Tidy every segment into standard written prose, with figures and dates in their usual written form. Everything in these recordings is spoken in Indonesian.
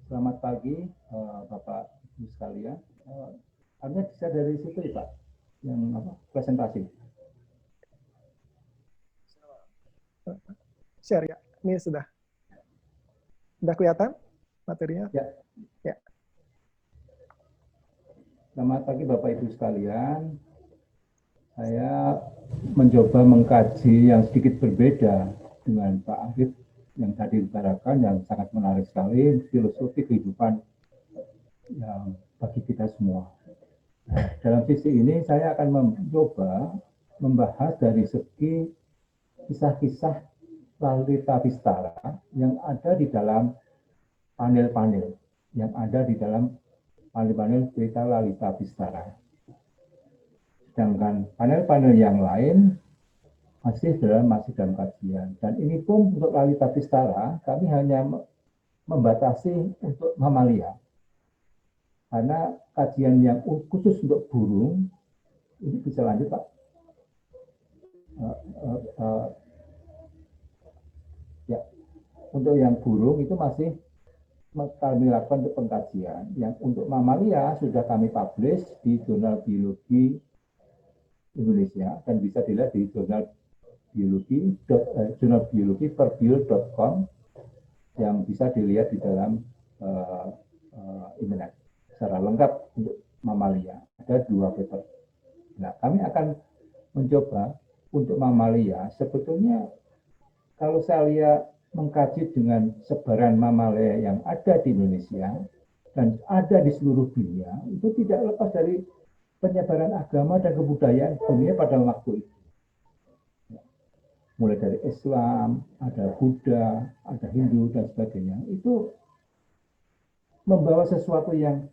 Selamat pagi, Bapak Ibu sekalian. Artinya bisa dari situ ya, Pak, yang presentasi. Share ya, ini sudah kelihatan materinya? Ya. Ya. Selamat pagi Bapak Ibu sekalian. Saya mencoba mengkaji yang sedikit berbeda dengan Pak Arif yang tadi ditarakan, yang sangat menarik sekali, filosofi kehidupan yang bagi kita semua. Dalam visi ini saya akan mencoba membahas dari segi kisah-kisah Lalita Vistara yang ada di dalam panel-panel, yang ada di dalam panel-panel cerita Lalita Vistara. Sedangkan panel-panel yang lain masih dalam kajian. Dan ini pun untuk Lalita Vistara kami hanya membatasi untuk mamalia. Karena kajian yang khusus untuk burung ini bisa lanjut, Pak. Ya, untuk yang burung itu masih kami lakukan untuk pengkajian. Yang untuk mamalia sudah kami publish di Jurnal Biologi Indonesia dan bisa dilihat di jurnal biologi perbio.com yang bisa dilihat di dalam internet secara lengkap untuk mamalia. Ada 2 paper. Nah, kami akan mencoba untuk mamalia. Sebetulnya kalau saya mengkaji dengan sebaran mamalia yang ada di Indonesia dan ada di seluruh dunia, itu tidak lepas dari penyebaran agama dan kebudayaan dunia pada waktu itu. Mulai dari Islam, ada Buddha, ada Hindu, dan sebagainya. Itu membawa sesuatu yang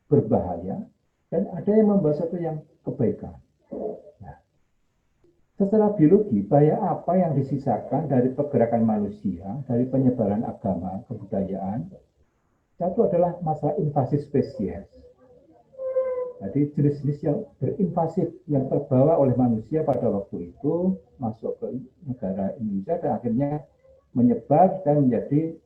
berbahaya, dan ada yang membawa sesuatu yang kebaikan. Nah, secara biologi, bahaya apa yang disisakan dari pergerakan manusia, dari penyebaran agama, kebudayaan, satu adalah masalah invasi spesies. Jadi jenis-jenis yang berinvasif yang terbawa oleh manusia pada waktu itu masuk ke negara Indonesia dan akhirnya menyebar dan menjadi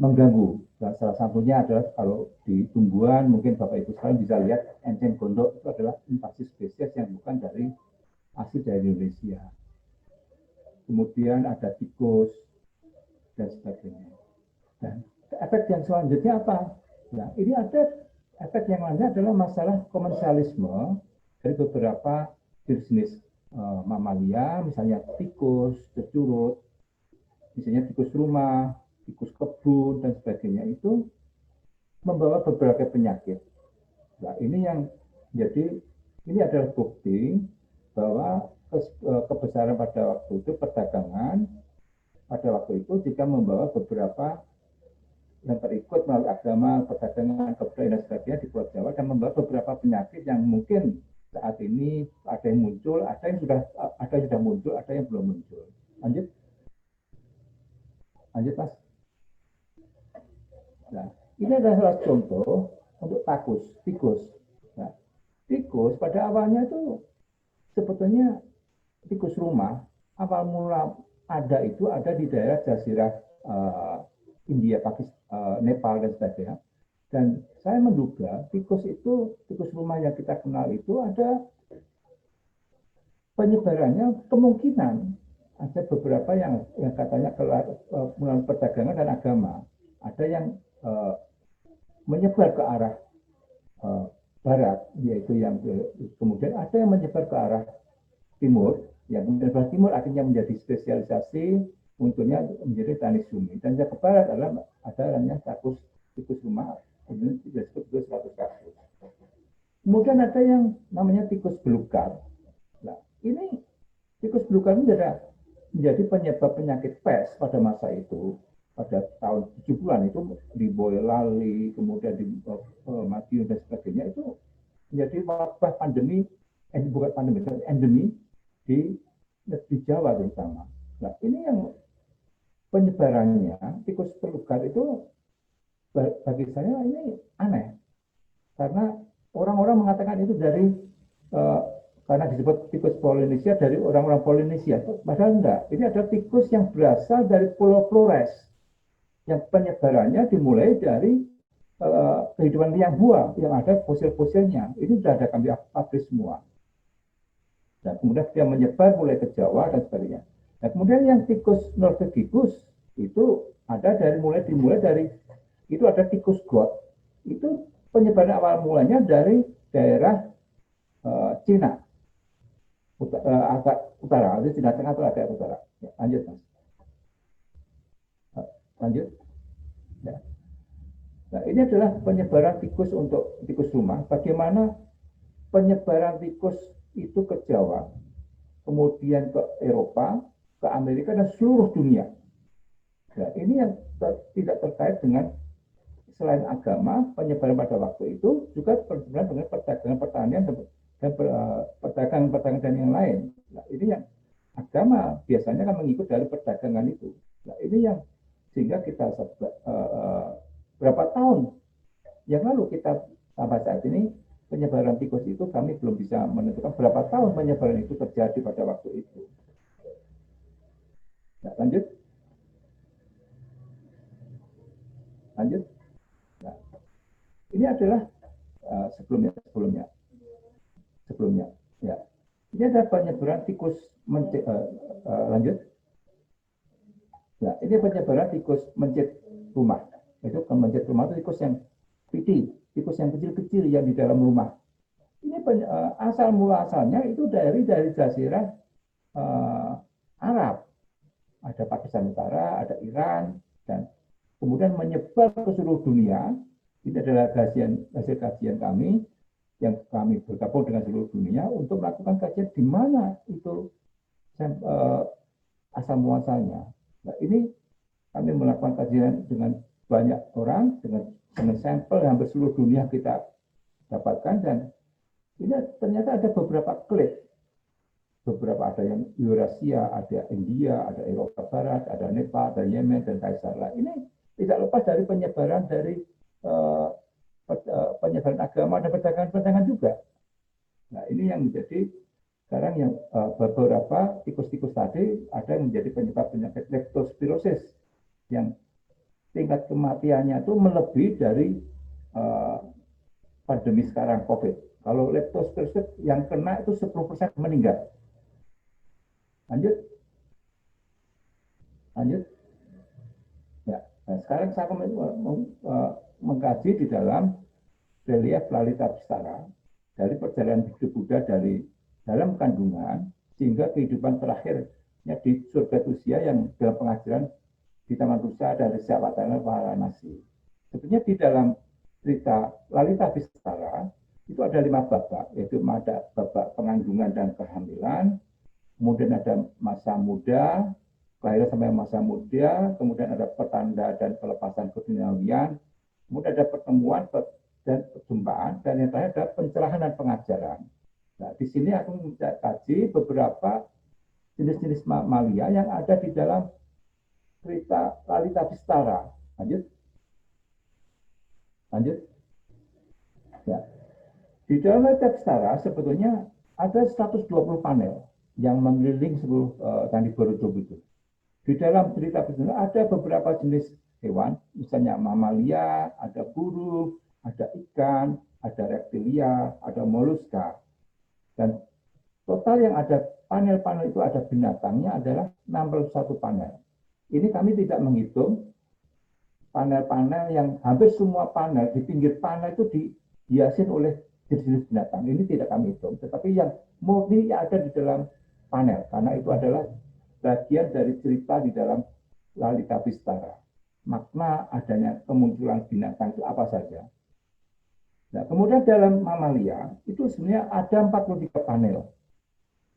mengganggu. Nah, salah satunya adalah kalau di tumbuhan, mungkin Bapak Ibu sekalian bisa lihat enceng gondok itu adalah invasi spesies yang bukan dari asli dari Indonesia. Kemudian ada tikus dan sebagainya. Dan efek yang selanjutnya apa? Nah, ini ada efek yang lainnya adalah masalah komersialisme dari beberapa jenis mamalia, misalnya tikus, cecurut, misalnya tikus rumah, tikus kebun, dan sebagainya, itu membawa beberapa penyakit. Nah, ini yang jadi, ini adalah bukti bahwa kebesaran pada waktu itu, perdagangan pada waktu itu jika membawa beberapa yang terikut melalui agama, perdagangan, kebudayaan dan sebagainya di Pulau Jawa dan membawa beberapa penyakit yang mungkin saat ini ada yang muncul, ada yang sudah muncul, ada yang belum muncul. Lanjut, Mas. Nah, ini adalah salah contoh untuk tikus. Nah, tikus pada awalnya itu sebetulnya tikus rumah awal mula ada di daerah Jazirah India, Pakistan, Nepal dan sebagainya. Dan saya menduga tikus rumah yang kita kenal itu ada penyebarannya kemungkinan ada beberapa yang katanya melalui perdagangan dan agama, ada yang menyebar ke arah barat, yaitu yang kemudian ada yang menyebar ke arah timur, yang menyebar timur akhirnya menjadi spesialisasi, munculnya menjadi tanisumi. Dan yang ke barat adalah namanya tikus rumah, kemudian disebut 100 kasus. Kemudian ada yang namanya tikus belukar. Nah, ini tikus belukar ini menjadi penyebab penyakit pes pada masa itu, pada tahun 70-an itu di Boyolali, kemudian di Madiun dan sebagainya, itu menjadi wabah pandemi, bukan pandemi, endemi di Jawa terutama. Nah, ini yang penyebarannya tikus belukar itu bagi saya ini aneh, karena orang-orang mengatakan itu dari karena disebut tikus Polinesia dari orang-orang Polinesia, padahal enggak. Ini adalah tikus yang berasal dari Pulau Flores. yang penyebarannya dimulai dari kehidupan liang buah yang ada fosil-fosilnya. Ini sudah ada kami publish semua. Dan kemudian dia menyebar mulai ke Jawa dan sebagainya. Nah, kemudian yang tikus norvegicus itu ada dimulai dari itu ada tikus got. Itu penyebaran awal mulanya dari daerah Cina agak utara, itu Cina Tengah atau agak utara. Ya, lanjut mas. Lanjut. Ya. Nah, ini adalah penyebaran tikus untuk tikus rumah. Bagaimana penyebaran tikus itu ke Jawa, kemudian ke Eropa, ke Amerika, dan seluruh dunia. Nah, ini yang tidak terkait dengan selain agama, penyebaran pada waktu itu juga berhubungan dengan perdagangan pertanian dan perdagangan dan yang lain. Nah, ini yang agama biasanya kan mengikut dari perdagangan itu. Nah, ini yang sehingga kita berapa tahun yang lalu kita sampai saat ini penyebaran tikus itu kami belum bisa menentukan berapa tahun penyebaran itu terjadi pada waktu itu. Nah, lanjut. Nah, ini adalah sebelumnya. Ya, ini ada penyebaran tikus lanjut. Nah, ini penyebaran tikus mencit rumah. Itu mencit rumah itu tikus yang tikus yang kecil-kecil yang di dalam rumah. Ini asal muasalnya itu dari Jazirah Arab. Ada Pakistan Utara, ada Iran, dan kemudian menyebar ke seluruh dunia. Ini adalah hasil kajian kami yang kami bergabung dengan seluruh dunia untuk melakukan kajian di mana itu asal muasalnya. Nah, ini kami melakukan kajian dengan banyak orang, dengan sampel yang hampir seluruh dunia kita dapatkan, dan ini ternyata ada beberapa klik. Beberapa ada yang Eurasia, ada India, ada Eropa Barat, ada Nepal, ada Yemen, dan Kaisarlah. Ini tidak lepas dari penyebaran penyebaran agama dan perdagangan juga. Nah, ini yang menjadi sekarang yang beberapa tikus-tikus tadi ada yang menjadi penyebab penyakit leptospirosis yang tingkat kematiannya itu melebihi dari pandemi sekarang COVID. Kalau leptospirosis yang kena itu 10% meninggal. Lanjut. Ya, nah, sekarang saya mengkaji di dalam relief Lalita Bistara dari perjalanan hidup Buddha dari dalam kandungan sehingga kehidupan terakhirnya di surga Tusia yang dalam pengajaran di Taman Rusa dari Syawatana Varanasi. Sebenarnya di dalam cerita Lalita Bistara itu ada 5 babak, yaitu ada babak pengandungan dan kehamilan, kemudian ada masa muda, kelahiran sampai masa muda, kemudian ada pertanda dan pelepasan keduniawian, kemudian ada pertemuan dan perjumpaan, dan yang terakhir ada pencerahan dan pengajaran. Nah, di sini aku kaji beberapa jenis-jenis mamalia yang ada di dalam cerita Lalita Bistara. Lanjut. Ya. Di dalam Lalita Bistara sebetulnya ada 120 panel yang mengelilingi seluruh Candi Borobudur itu. Di dalam cerita Bistara ada beberapa jenis hewan, misalnya mamalia, ada burung, ada ikan, ada reptilia, ada moluska. Dan total yang ada panel-panel itu ada binatangnya adalah 61 panel. Ini kami tidak menghitung panel-panel yang hampir semua panel di pinggir panel itu dihiasin oleh jenis-jenis binatang. Ini tidak kami hitung, tetapi yang murni yang ada di dalam panel, karena itu adalah bagian dari cerita di dalam Lalita Bistara. Makna adanya kemunculan binatang itu apa saja. Nah, kemudian dalam mamalia itu sebenarnya ada 43 panel.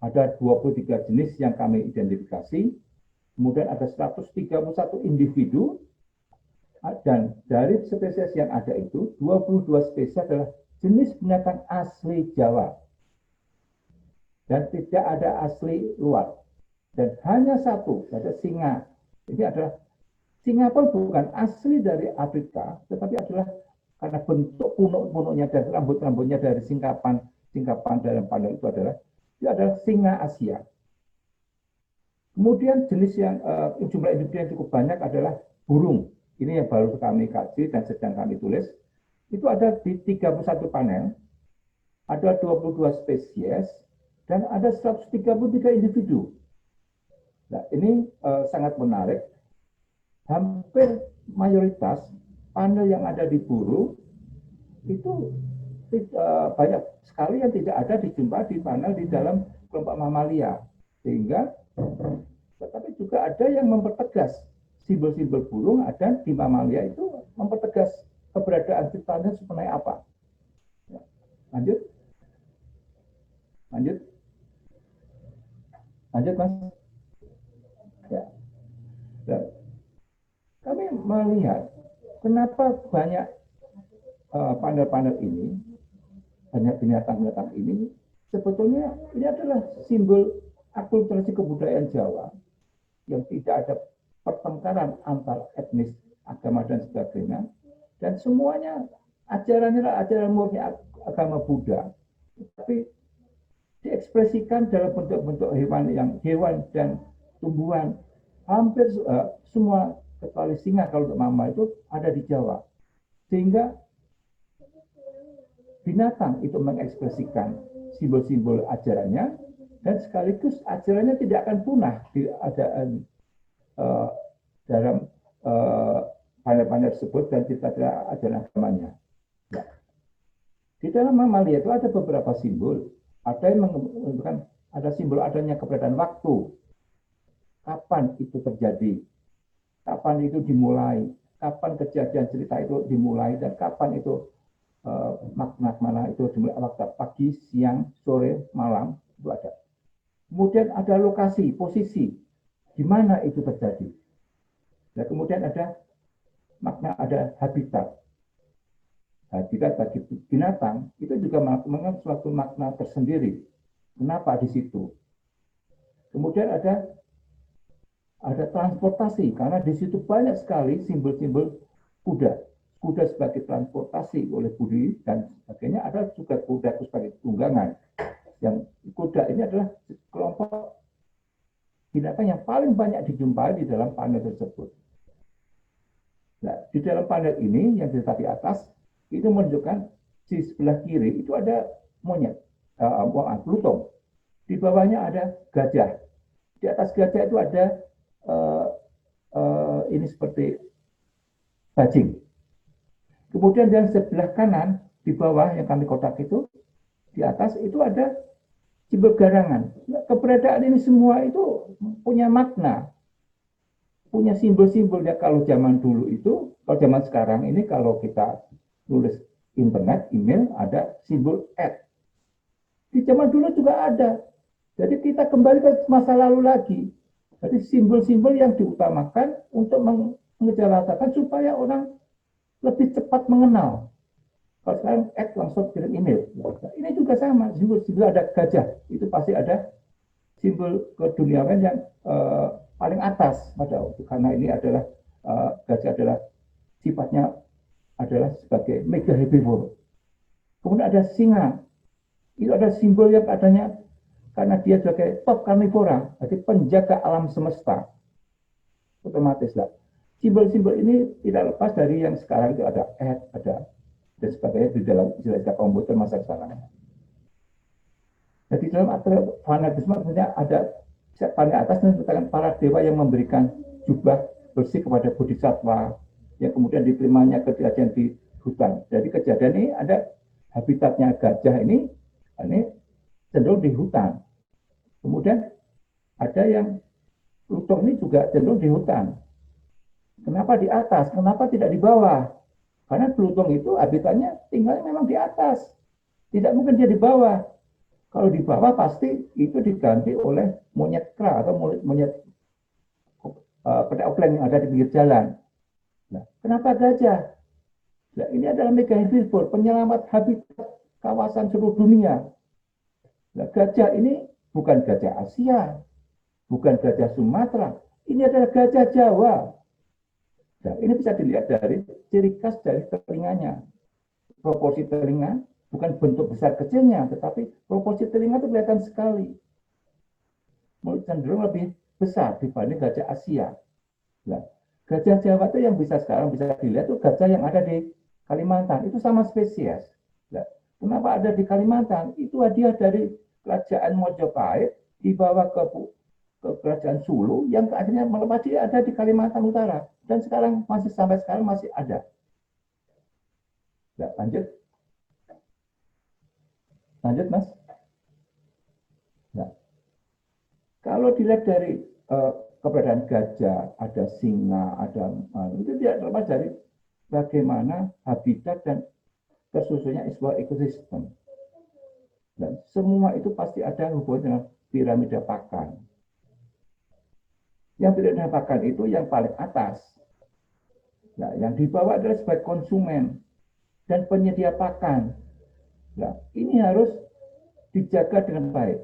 Ada 23 jenis yang kami identifikasi. Kemudian ada 131 individu. Dan dari spesies yang ada itu, 22 spesies adalah jenis binatang asli Jawa. Dan tidak ada asli luar. Dan hanya satu, ada singa. Ini adalah singa pun bukan asli dari Afrika, tetapi adalah karena bentuk punuk-punuknya dan rambut-rambutnya dari singkapan dalam panel itu adalah singa Asia. Kemudian jenis yang jumlah individu yang cukup banyak adalah burung. ini yang baru kami kaji dan sedang kami tulis, itu ada di 31 panel, ada 22 spesies, dan ada 133 individu. Nah, ini sangat menarik. Hampir mayoritas panel yang ada di Buru itu banyak sekali yang tidak ada dijumpai di panel di dalam kelompok mamalia. Sehingga, tetapi juga ada yang mempertegas simbol-simbol burung ada di mamalia itu mempertegas keberadaan ciptaannya seperti apa. Ya. Lanjut. Lanjut, Mas. Ya. Dan kami melihat kenapa banyak panel-panel ini, banyak binatang-binatang ini, sebetulnya ini adalah simbol akulturasi kebudayaan Jawa yang tidak ada pertengkaran antar etnis, agama, dan sebagainya. Dan semuanya ajarannya adalah ajaran murni agama Buddha. Tapi diekspresikan dalam bentuk-bentuk hewan dan tumbuhan. Hampir semua kecuali singa kalau untuk mama itu ada di Jawa. Sehingga binatang itu mengekspresikan simbol-simbol ajarannya dan sekaligus ajarannya tidak akan punah di dalam panel-panel tersebut dan tidak ada ajaran agamanya. Ya. Di dalam mamalia itu ada beberapa simbol. Ada yang menunjukkan ada simbol adanya keberadaan waktu. Kapan itu terjadi? Kapan itu dimulai? Kapan kejadian cerita itu dimulai dan kapan itu makna itu dimulai? Waktu pagi, siang, sore, malam itu ada. Kemudian ada lokasi, posisi di mana itu terjadi. Dan kemudian ada makna, ada habitat. Habitat bagi binatang itu juga mengandung suatu makna tersendiri. Kenapa di situ? Kemudian ada transportasi, karena di situ banyak sekali simbol-simbol kuda. Kuda sebagai transportasi oleh budi dan sebagainya. Ada juga kuda sebagai tunggangan. Yang kuda ini adalah kelompok binatang yang paling banyak dijumpai di dalam panel tersebut. Nah, di dalam panel ini yang di atas itu menunjukkan di sebelah kiri itu ada monyet, blutung. Di bawahnya ada gajah. Di atas gajah itu ada ini seperti bajing. Kemudian yang sebelah kanan di bawah yang kami kotak itu di atas itu ada simbol garangan. Nah, keberadaan ini semua itu punya makna, punya simbol-simbol. Ya kalau zaman dulu itu, kalau zaman sekarang ini kalau kita nulis internet, email, ada simbol @ Di zaman dulu juga ada. Jadi kita kembali ke masa lalu lagi. Jadi simbol-simbol yang diutamakan untuk menjelaskan supaya orang lebih cepat mengenal. Kalau sekarang langsung kirim email. Nah, ini juga sama. Simbol ada gajah, itu pasti ada simbol keduniawian yang paling atas pada waktu. Karena ini adalah gajah adalah sifatnya adalah sebagai mega herbivore. Kemudian ada singa. Itu ada simbol yang adanya karena dia sebagai top karnivora, jadi penjaga alam semesta. Otomatis lah. Simbol-simbol ini tidak lepas dari yang sekarang itu ada ada dan sebagainya di dalam istilah komputer masa sekarang. Jadi dalam fanatisme sebenarnya ada pada atas menyebutkan para dewa yang memberikan jubah bersih kepada bodhisattva yang kemudian diterimanya kejadian di hutan. Jadi kejadian ini ada habitatnya gajah ini cenderung di hutan. Kemudian ada yang blutung ini juga cenderung di hutan. Kenapa di atas? Kenapa tidak di bawah? Karena blutung itu habitatnya tinggalnya memang di atas. Tidak mungkin dia di bawah. Kalau di bawah pasti itu diganti oleh monyet kera atau monyet pedaukleng yang ada di pinggir jalan. Nah, kenapa gajah? Nah, ini adalah mega herbivore, penyelamat habitat kawasan seluruh dunia. Nah, gajah ini bukan gajah Asia, bukan gajah Sumatera, ini adalah gajah Jawa. Nah, ini bisa dilihat dari ciri khas dari telinganya. Proporsi telinga, bukan bentuk besar kecilnya, tetapi proporsi telinga itu kelihatan sekali. Cenderung lebih besar dibanding gajah Asia. Nah, Gajah Jawa itu yang sekarang bisa dilihat itu gajah yang ada di Kalimantan, itu sama spesies. Nah, kenapa ada di Kalimantan? Itu hadiah dari kerajaan Mojopahit dibawa ke kerajaan Sulu yang akhirnya melepas, dia ada di Kalimantan Utara dan sekarang sampai sekarang masih ada. Nah, lanjut Mas. Nah, kalau dilihat dari keberadaan gajah, ada singa, ada itu tidak terlepas dari bagaimana habitat dan tersusunnya sebuah ekosistem. Dan semua itu pasti ada hubungan dengan piramida pakan. Yang piramida pakan itu yang paling atas. Nah, yang di bawah adalah sebagai konsumen dan penyedia pakan. Nah, ini harus dijaga dengan baik.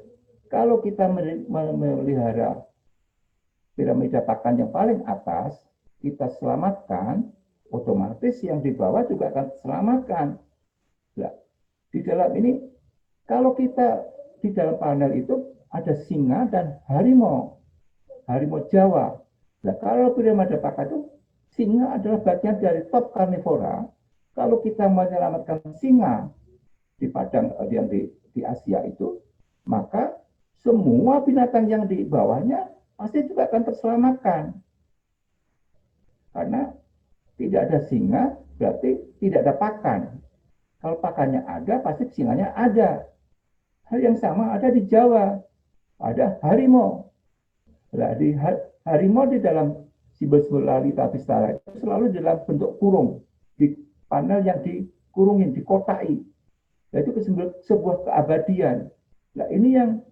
Kalau kita memelihara piramida pakan yang paling atas, kita selamatkan, otomatis yang di bawah juga akan selamatkan. Nah, di dalam ini, kalau kita di dalam panel itu ada singa dan harimau Jawa. Nah, kalau piramida pakan itu, singa adalah bagian dari top karnivora. Kalau kita menyelamatkan singa di padang yang di Asia itu, maka semua binatang yang di bawahnya pasti juga akan terselamatkan. Karena tidak ada singa, berarti tidak ada pakan. Kalau pakannya ada, pasti singanya ada. Hal yang sama ada di Jawa. Ada harimau. Nah, harimau di dalam simbol-simbol Lalita Bistara itu selalu dalam bentuk kurung. Di panel yang dikurungin, dikotai. Nah, itu sebuah keabadian. Nah, ini yang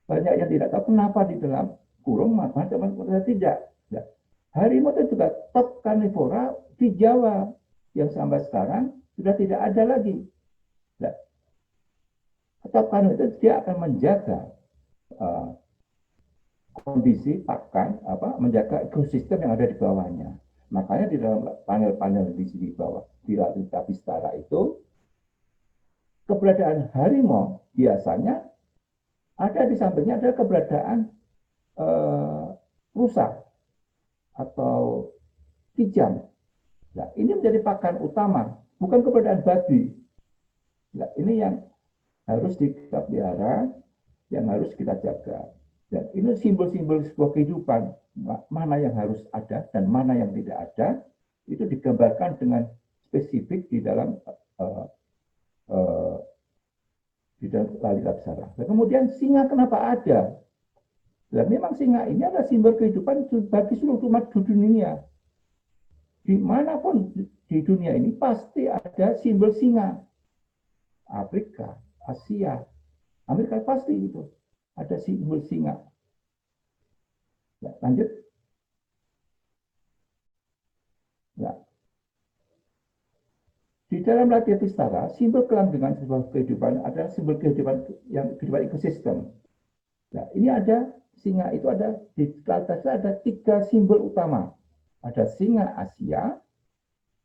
banyak yang tidak tahu kenapa di dalam kurung, maka teman-teman tidak. Nah, harimau itu juga top karnivora di Jawa yang sampai sekarang sudah tidak ada lagi. Nah, top karnivora itu dia akan menjaga kondisi pakan, menjaga ekosistem yang ada di bawahnya. Makanya di dalam panel-panel di bawah di Lalita Bistara itu, keberadaan harimau biasanya ada di sampingnya ada keberadaan rusa atau kijang. Nah, ini menjadi pakan utama, bukan keberadaan babi. Nah, ini yang harus kita pelihara, yang harus kita jaga. Dan ini simbol-simbol sebuah kehidupan, mana yang harus ada dan mana yang tidak ada, itu digambarkan dengan spesifik di dalam Lalita Bistara. Nah, kemudian singa kenapa ada? Dan memang singa ini adalah simbol kehidupan bagi seluruh umat di dunia. Dimanapun di dunia ini pasti ada simbol singa. Afrika, Asia, Amerika pasti itu ada simbol singa. Ya, lanjut. Ya. Di dalam Lalita Bistara, simbol kelanggengan sebuah kehidupan adalah simbol kehidupan ekosistem. Nah, ini ada singa itu ada di Lalita Bistara ada 3 simbol utama. Ada singa Asia,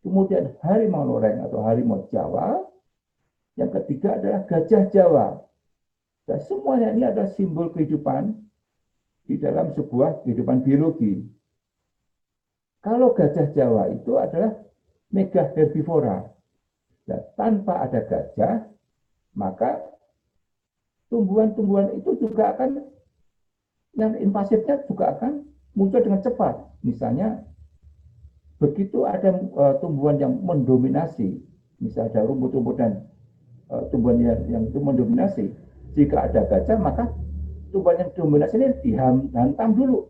kemudian harimau loreng atau harimau Jawa, yang ketiga adalah gajah Jawa. Dan semuanya ini ada simbol kehidupan di dalam sebuah kehidupan biologi. Kalau gajah Jawa itu adalah mega herbivora. Nah, tanpa ada gajah, maka tumbuhan-tumbuhan itu juga akan, yang invasifnya juga akan muncul dengan cepat. Misalnya, begitu ada tumbuhan yang mendominasi, misalnya ada rumput-rumputan tumbuhan yang itu mendominasi, jika ada gajah, maka tumbuhan yang dominasi ini dihantam dulu,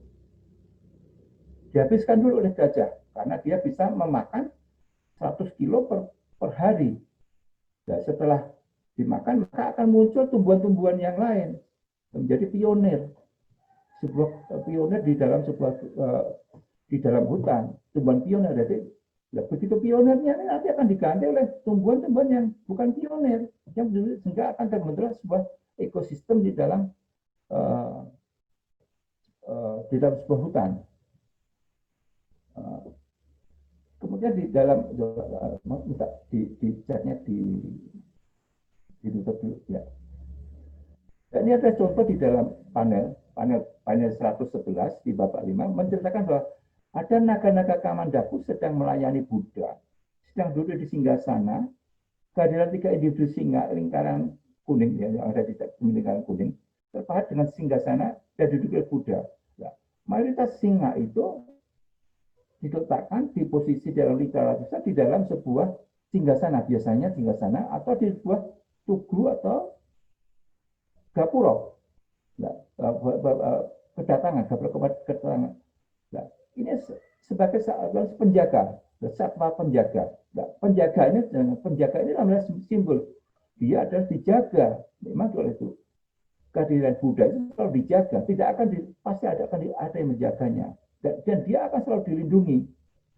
dihabiskan dulu oleh gajah, karena dia bisa memakan 100 kilo per hari. Dan setelah dimakan, maka akan muncul tumbuhan-tumbuhan yang lain, menjadi pionir, sebuah pionir di dalam di dalam hutan, tumbuhan pionir. Jadi begitu pionirnya nanti akan diganti oleh tumbuhan-tumbuhan yang bukan pionir, yang sehingga akan terbentuk sebuah ekosistem di dalam sebuah hutan. Kemudian di dalam minta di chatnya ditutup dulu ya. Dan ini ada contoh di dalam panel 111 di babak 5 menceritakan bahwa Ada naga-naga Kamandaku sedang melayani Buddha, sedang duduk di singgasana. Kehadiran 3 individu singa lingkaran kuning ya, yang ada di lingkaran kuning terpahat dengan singgasana dan duduk oleh Buddha. Nah, mayoritas singa itu diletakkan di posisi dalam lingkaran besar di dalam sebuah singgasana, biasanya singgasana atau di sebuah tugu atau gapuro. Nah, kedatangan, kedatangan. Nah, ini sebagai penjaga, satwa penjaga. Nah, penjaga ini namanya simbol. Dia adalah dijaga. Memang oleh itu kehadiran Buddha itu selalu dijaga, tidak akan pasti ada yang menjaganya, dan dia akan selalu dilindungi.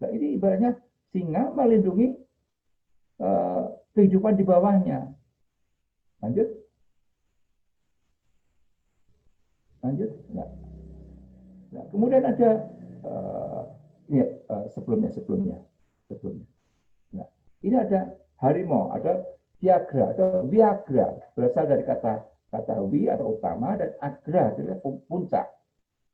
Nah, ini ibaratnya singa melindungi kehidupan di bawahnya. Lanjut. Nah, kemudian ada sebelumnya. Nah, ini ada harimau, ada Viagra atau Viagra, berasal dari kata wi atau utama dan agra adalah puncak.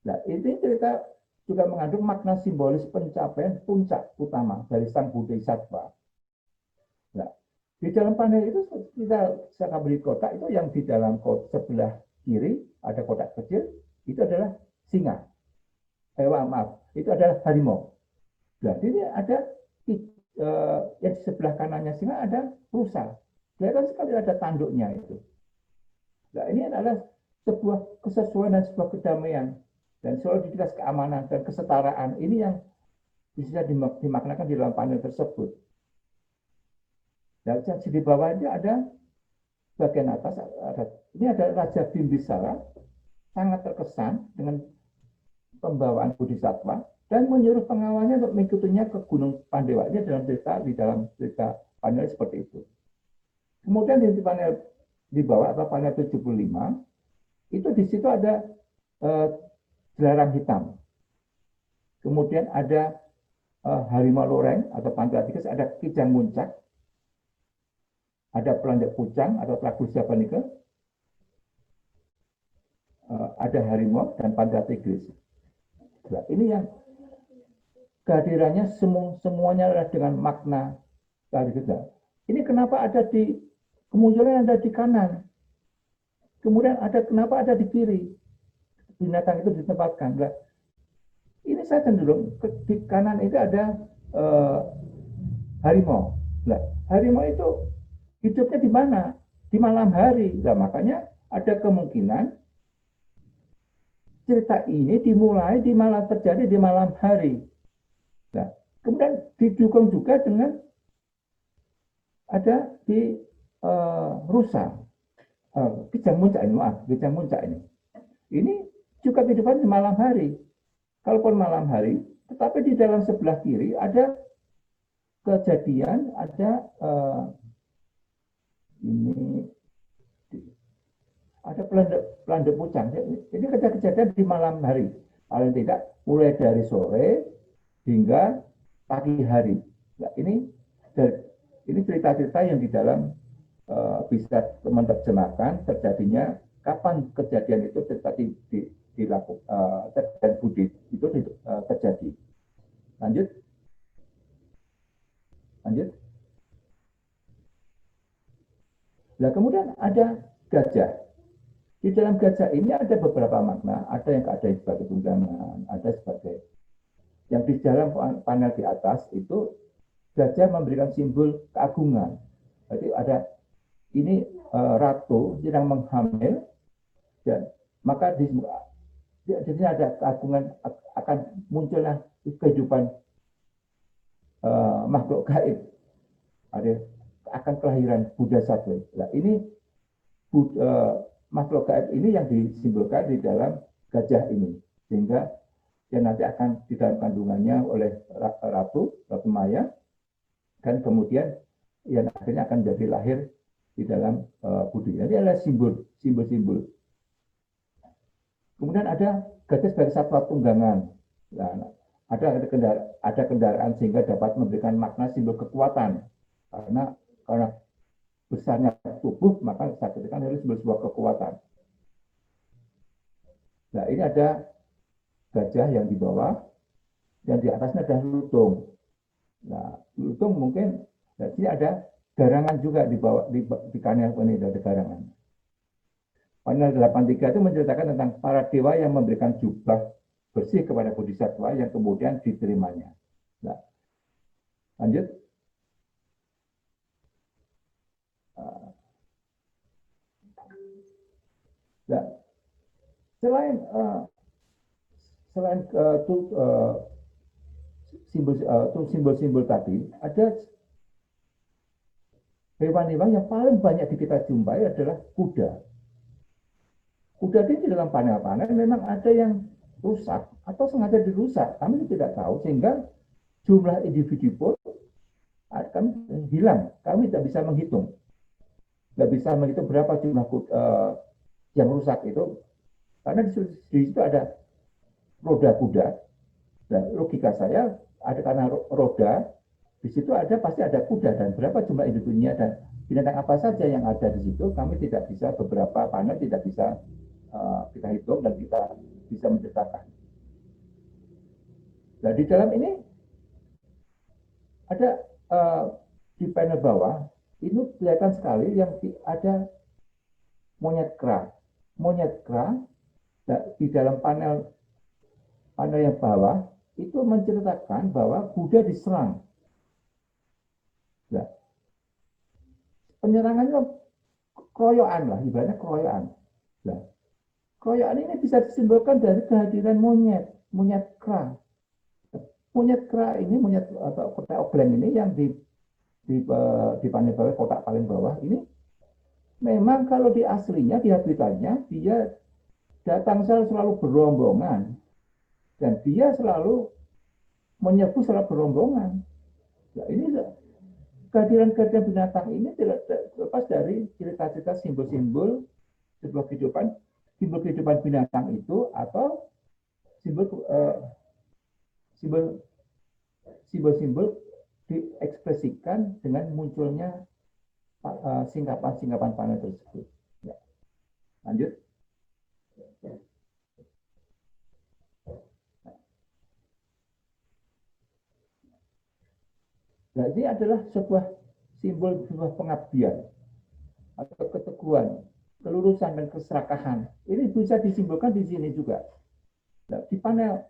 Nah, ini cerita juga mengandung makna simbolis pencapaian puncak utama dari sang bodhisattva. Nah, di dalam panel itu kita beri kotak itu yang di dalam sebelah kiri ada kotak kecil, itu adalah singa. Itu adalah harimau. Nah, ini ada yang di sebelah kanannya singa ada rusa. Kelihatan sekali ada tanduknya itu. Nah, ini adalah sebuah kesesuaian dan sebuah kedamaian dan soliditas keamanan dan kesetaraan. Ini yang bisa dimaknakan di dalam panel tersebut. Dan di bawahnya ada bagian atas ini ada Raja Bimbisara, sangat terkesan dengan pembawaan bodhisattva dan menyuruh pengawalnya untuk mengikutinya ke Gunung Pandewa. Ini di dalam cerita panel seperti itu. Kemudian di panel di bawah atau panel 75 itu di situ ada dilarang hitam. Kemudian ada harimau loreng atau Pantratikus, ada kijang muncak, ada pelanjak pucang atau Tragusia panica, ada harimau dan Pantratigris. Nah, ini yang kehadirannya semuanya adalah dengan makna kehadiran. Ini kenapa ada di kemunculan ada di kanan, kemudian kenapa ada di kiri, binatang itu ditempatkan. Nah, ini saya cenderung di kanan itu ada harimau. Nah, harimau itu hidupnya di mana? Di malam hari. Nah, makanya ada kemungkinan cerita ini dimulai terjadi di malam hari. Nah, kemudian didukung juga dengan ada di rusa, kijang muncak ini. Ini juga kehidupan di malam hari. Kalaupun malam hari, tetapi di dalam sebelah kiri ada kejadian, ada ada pelanduk pucang. Ini kejadian di malam hari. Paling tidak mulai dari sore hingga pagi hari. Nah, ini cerita-cerita yang di dalam bisa menerjemahkan terjadinya kapan kejadian itu dilakukan dan Budi itu terjadi. Lanjut. Nah, kemudian ada gajah. Di dalam gajah ini ada beberapa makna. Ada yang keadaan sebagai tunggangan, ada sebagai yang di dalam panel di atas itu gajah memberikan simbol keagungan. Jadi ada ini ratu sedang menghamil dan maka di sini ada keagungan akan munculnya kehidupan makhluk gaib. Ada akan kelahiran Buddha Sattva. Nah, ini makhluk gaib ini yang disimbolkan di dalam gajah ini, sehingga dia nanti akan di dalam kandungannya oleh Ratu Maya, dan kemudian yang akhirnya akan jadi lahir di dalam Buddha. Ini adalah simbol-simbol. Kemudian ada gajah sebagai satwa tunggangan. Nah, ada kendaraan sehingga dapat memberikan makna simbol kekuatan. Karena besarnya tubuh, maka saya katakan harus sebuah kekuatan. Nah, ini ada gajah yang di bawah, dan di atasnya ada lutung. Nah, lutung mungkin jadi ada garangan juga di bawah di kanan ini ada garangan. Panel 83 itu menceritakan tentang para dewa yang memberikan jubah bersih kepada bodhisattva yang kemudian diterimanya. Nah, lanjut. Nah, selain simbol-simbol tadi, ada hewan-hewan yang paling banyak kita jumpai adalah kuda. Kuda ini di dalam panel-panel memang ada yang rusak atau sengaja dirusak, kami tidak tahu, sehingga jumlah individu pun akan hilang. Kami tidak bisa menghitung. Tidak bisa menghitung berapa jumlah yang rusak itu, karena di situ ada roda kuda. Dan logika saya ada karena roda, di situ ada pasti ada kuda dan berapa jumlah individunya dan binatang apa saja yang ada di situ, kami tidak bisa, beberapa panel tidak bisa kita hitung dan kita bisa menceritakan. Nah, di dalam ini ada di panel bawah ini kelihatan sekali yang ada monyet kera. Monyet kera di dalam panel yang bawah itu menceritakan bahwa Buddha diserang. Nah, penyerangannya keroyokan lah, ibaratnya keroyokan. Nah, keroyokan ini bisa disimbolkan dari kehadiran monyet kera. Monyet kera ini, monyet atau kotak obleng ini yang di panel bawah, kotak paling bawah ini, memang kalau di aslinya, di habitatnya, dia datang selalu berombongan. Dan dia selalu menyerbu secara berombongan. Nah, ini kehadiran binatang ini tidak terlepas dari cerita-cerita simbol-simbol sebuah kehidupan, simbol kehidupan binatang itu atau simbol-simbol diekspresikan dengan munculnya singkapan-singkapan panel tersebut. Ya. Lanjut. Nah, ini adalah sebuah simbol sebuah pengabdian atau keteguhan, kelurusan dan keserakahan. Ini bisa disimbolkan di sini juga. Nah, di panel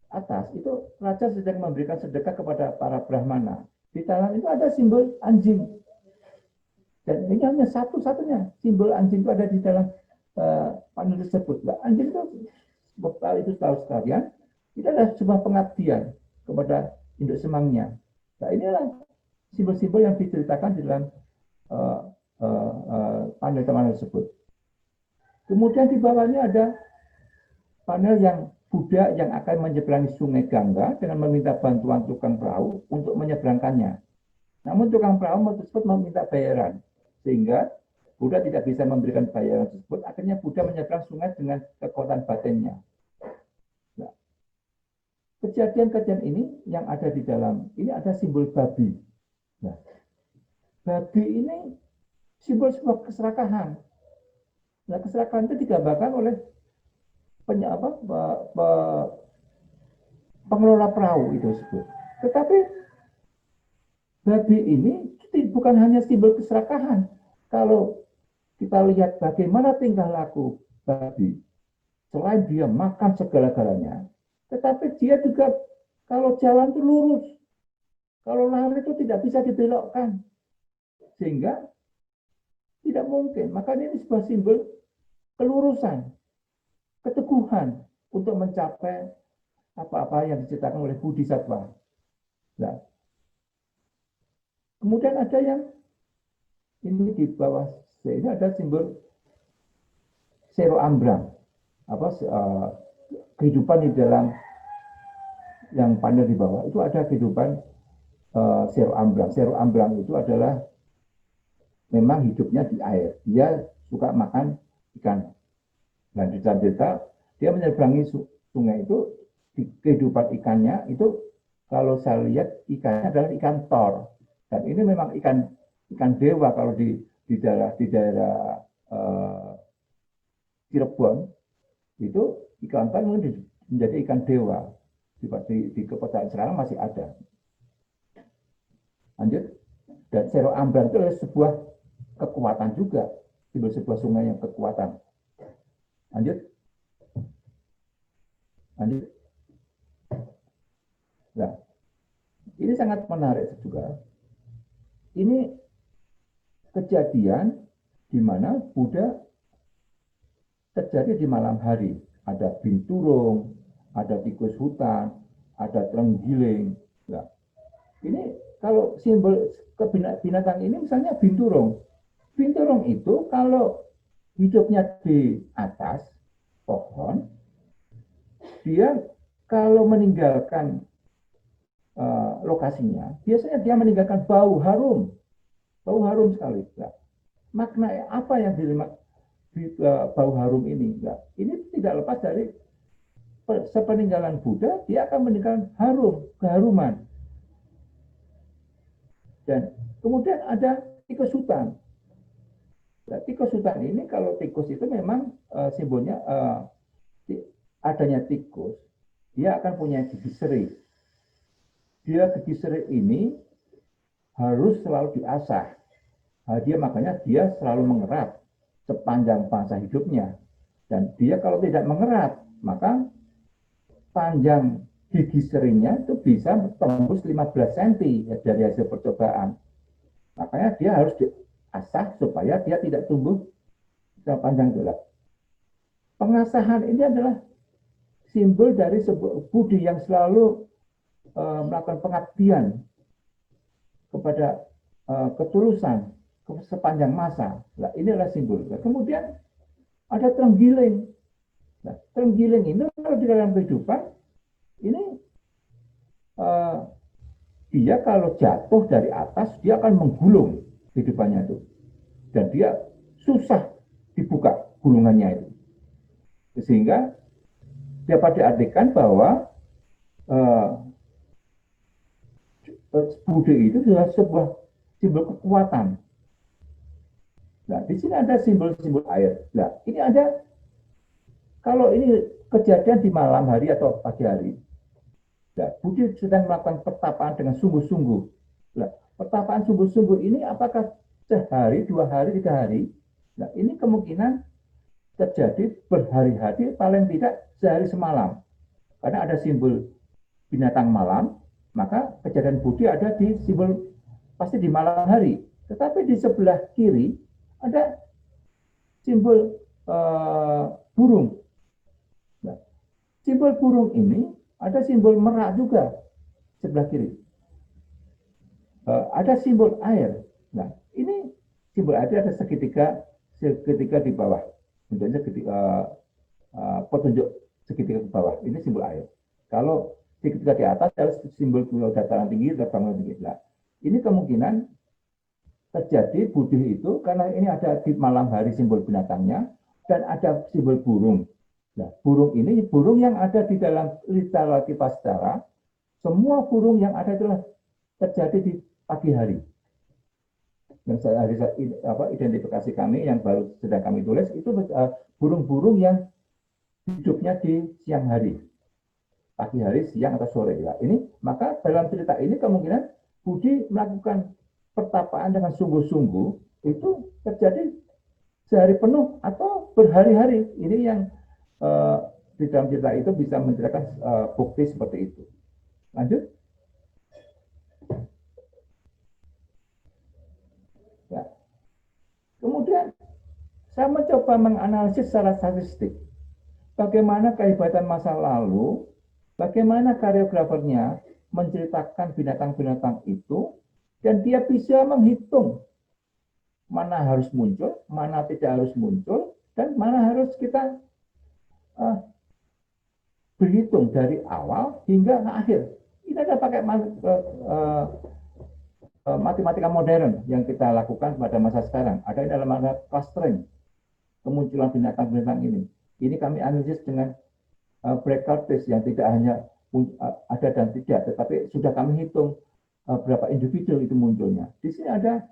atas itu raja sedang memberikan sedekah kepada para brahmana. Di dalam itu ada simbol anjing. Dan ini hanya satu-satunya simbol anjing itu ada di dalam panel tersebut. Nah, anjing itu tahu sekalian, itu adalah sebuah pengabdian kepada induk semangnya. Nah, inilah simbol-simbol yang diceritakan di dalam panel tersebut. Kemudian di bawahnya ada panel yang Buddha yang akan menyeberangi sungai Gangga dengan meminta bantuan tukang perahu untuk menyeberangkannya. Namun tukang perahu tersebut meminta bayaran, sehingga Buddha tidak bisa memberikan bayaran tersebut. Akhirnya Buddha menyeberang sungai dengan kekuatan batinnya. Nah, kejadian-kejadian ini yang ada di dalam, ini ada simbol babi. Nah, babi ini simbol sebuah keserakahan. Nah, keserakahan itu digambarkan oleh pengelola perahu itu sebut. Tetapi babi ini bukan hanya simbol keserakahan. Kalau kita lihat bagaimana tingkah laku babi, selain dia makan segala-galanya, tetapi dia juga kalau jalan itu lurus, kalau lari itu tidak bisa dibelokkan, sehingga tidak mungkin. Makanya ini sebuah simbol kelurusan, keteguhan untuk mencapai apa-apa yang diceritakan oleh Bodhisattva. Nah, kemudian ada yang ini di bawah ini ada simbol Sero Ambrang, kehidupan di dalam yang panel di bawah itu ada kehidupan Sero Ambrang. Sero Ambrang itu adalah memang hidupnya di air. Dia suka makan ikan. Dan di dalam cerita dia menyeberangi sungai itu, kehidupan ikannya itu kalau saya lihat ikannya adalah ikan tor. Dan ini memang ikan dewa kalau di daerah Cirebon itu ikan tor menjadi ikan dewa. di kepercayaan sekarang masih ada. Lanjut. Dan Cerro Ambrang itu adalah sebuah kekuatan juga, simbol sebuah sungai yang kekuatan. Lanjut. Lanjut. Nah, ini sangat menarik juga. Ini kejadian di mana Buddha terjadi di malam hari. Ada binturung, ada tikus hutan, ada terenggiling. Nah, ini kalau simbol binatang ini misalnya binturung. Binturung itu kalau hidupnya di atas pohon, dia kalau meninggalkan lokasinya, biasanya dia meninggalkan bau harum sekali. Nah, makna apa yang bau harum ini? Nah, ini tidak lepas dari sepeninggalan Buddha, dia akan meninggalkan keharuman. Dan kemudian ada tikus hutan. Nah, tikus hutan ini, kalau tikus itu memang simbolnya adanya tikus, dia akan punya gigi seri. Gigi seri ini harus selalu diasah. Makanya dia selalu mengerat sepanjang masa hidupnya. Dan dia kalau tidak mengerat, maka panjang gigi serinya itu bisa tembus 15 cm ya, dari hasil percobaan. Makanya dia harus diasah supaya dia tidak tumbuh sepanjang itu. Pengasahan ini adalah simbol dari sebuah budi yang selalu melakukan pengabdian kepada ketulusan sepanjang masa. Nah, ini adalah simbol. Nah, kemudian ada terenggiling. Nah, terenggiling ini kalau di dalam kehidupan ini dia kalau jatuh dari atas dia akan menggulung kehidupannya itu, dan dia susah dibuka gulungannya itu, sehingga dapat diartikan bahwa Buddha itu adalah sebuah simbol kekuatan. Nah, di sini ada simbol-simbol air. Nah, ini ada, kalau ini kejadian di malam hari atau pagi hari, nah, Buddha sedang melakukan pertapaan dengan sungguh-sungguh. Nah, pertapaan sungguh-sungguh ini apakah sehari, 2 hari, 3 hari? Nah, ini kemungkinan terjadi berhari-hari, paling tidak sehari semalam. Karena ada simbol binatang malam, maka kejadian Buddha ada di simbol pasti di malam hari. Tetapi di sebelah kiri ada simbol burung. Nah, simbol burung ini ada simbol merak juga sebelah kiri. Ada simbol air. Nah, ini simbol air ada segitiga di bawah. Bentuknya petunjuk segitiga ke bawah. Ini simbol air. Kalau segitiga di atas adalah simbol dataran tinggi, terbangun tinggi. Nah, ini kemungkinan terjadi Buddha itu karena ini ada di malam hari simbol binatangnya dan ada simbol burung. Nah, burung ini burung yang ada di dalam literati Pastara. Semua burung yang ada itulah terjadi di pagi hari. Yang identifikasi kami yang baru sedang kami tulis itu burung-burung yang hidupnya di siang hari, pagi hari, siang atau sore. Ya, ini maka dalam cerita ini kemungkinan Budi melakukan pertapaan dengan sungguh-sungguh itu terjadi sehari penuh atau berhari-hari. Ini yang di dalam cerita itu bisa menceritakan bukti seperti itu. Lanjut. Ya. Kemudian saya mencoba menganalisis secara statistik bagaimana kehebatan masa lalu, bagaimana koreografernya menceritakan binatang-binatang itu, dan dia bisa menghitung mana harus muncul, mana tidak harus muncul, dan mana harus kita berhitung dari awal hingga akhir. Ini ada pakai matematika modern yang kita lakukan pada masa sekarang. Ada dalam clustering kemunculan binatang-binatang ini. Ini kami analisis dengan breakout test yang tidak hanya ada dan tidak, tetapi sudah kami hitung berapa individu itu munculnya. Di sini ada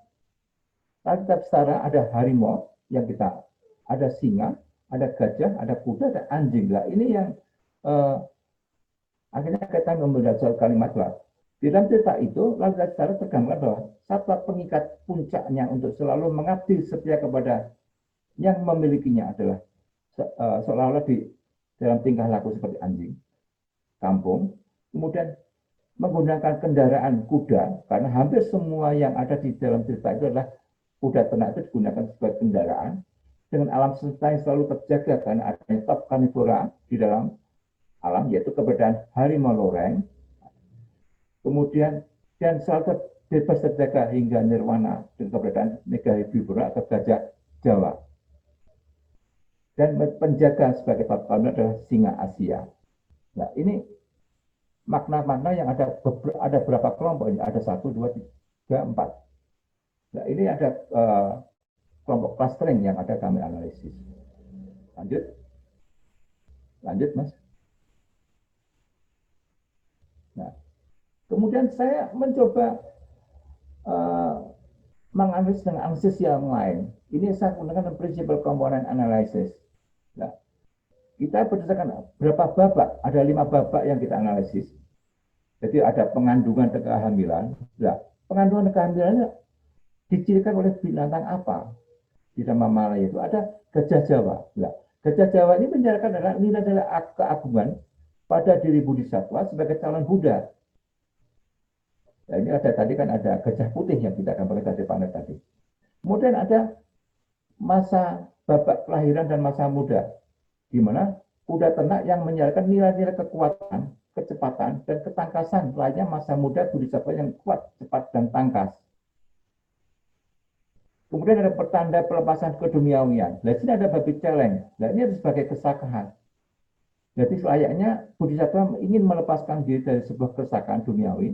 setara, ada harimau yang kita, ada singa, ada gajah, ada kuda, ada anjing. Lah ini yang Akhirnya kita membuat suatu kalimat bahwa di dalam cerita itu lalu secara tergambar bahwa satwa pengikat puncaknya untuk selalu mengabdi setia kepada yang memilikinya adalah seolah-olah di dalam tingkah laku seperti anjing kampung, kemudian menggunakan kendaraan kuda, karena hampir semua yang ada di dalam cerita itu adalah kuda ternak itu digunakan sebagai kendaraan, dengan alam semesta yang selalu terjaga karena adanya top karnivora di dalam alam, yaitu keberadaan harimau loreng, kemudian dan selalu bebas terjaga hingga nirwana dengan keberadaan megaherbivora atau gajah Jawa. Dan penjaga sebagai top karnivora adalah singa Asia. Nah, ini makna-makna yang ada berapa kelompok ini? Ada 1, 2, 3, 4. Nah, ini ada kelompok clustering yang ada kami analisis. Lanjut, Mas. Nah, kemudian saya mencoba menganalisis dengan analisis yang lain. Ini saya menggunakan principal component analysis. Nah, kita berdasarkan berapa babak, ada 5 babak yang kita analisis. Jadi ada pengandungan dan kehamilan. Nah, pengandungan dan kehamilannya dicirikan oleh binatang apa? Di dalam mamalia itu ada gajah Jawa. Nah, gajah Jawa ini menjadikan nilai keagungan pada diri Bodhisattva sebagai calon Buddha. Nah, ini ada tadi kan ada gajah putih yang kita akan pakai tadi panel tadi. Kemudian ada masa babak kelahiran dan masa muda, di mana kuda ternak yang menjalankan nilai-nilai kekuatan, kecepatan, dan ketangkasan lainnya masa muda Bodhisattva yang kuat, cepat, dan tangkas. Kemudian ada pertanda pelepasan keduniawian. Nah, sini ada babi celeng. Nah, ini sebagai kesakahan. Jadi selayaknya Bodhisattva ingin melepaskan diri dari sebuah kesakaan duniawi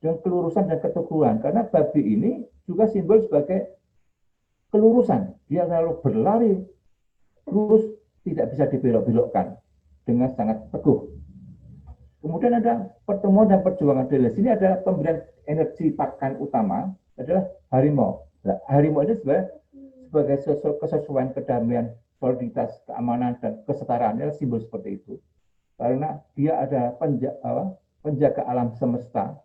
dengan kelurusan dan keteguhan. Karena babi ini juga simbol sebagai kelurusan. Dia selalu berlari lurus, tidak bisa dibelok-belokkan dengan sangat teguh. Kemudian ada pertemuan dan perjuangan. Di sini ada pemberian energi pakan utama adalah harimau. Nah, harimau ini sebagai kesesuaian kedamaian, soliditas, keamanan, dan kesetaraan. Ini simbol seperti itu. Karena dia ada penjaga alam semesta.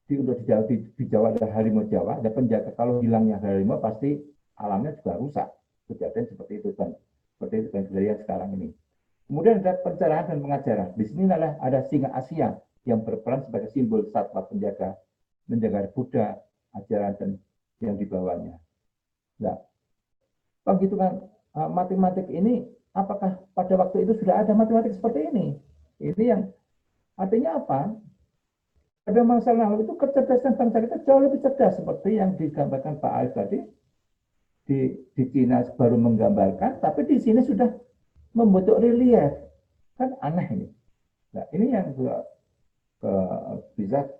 Untuk di Jawa ada harimau Jawa, ada penjaga. Kalau hilangnya harimau pasti alamnya juga rusak. Kejadian seperti itu kan. Seperti itu kan kejadian sekarang ini. Kemudian ada pencerahan dan pengajaran. Di sini ada singa Asia yang berperan sebagai simbol satwa penjaga, menjaga Buddha, ajaran dan yang dibawanya. Nah, penghitungan matematik ini, apakah pada waktu itu sudah ada matematik seperti ini? Ini yang artinya apa? Pada masa lalu itu kecerdasan bangsa kita jauh lebih cerdas seperti yang digambarkan Pak Arif tadi. Di Cina baru menggambarkan, tapi di sini sudah membentuk relief. Kan aneh ini. Nah, ini yang bisa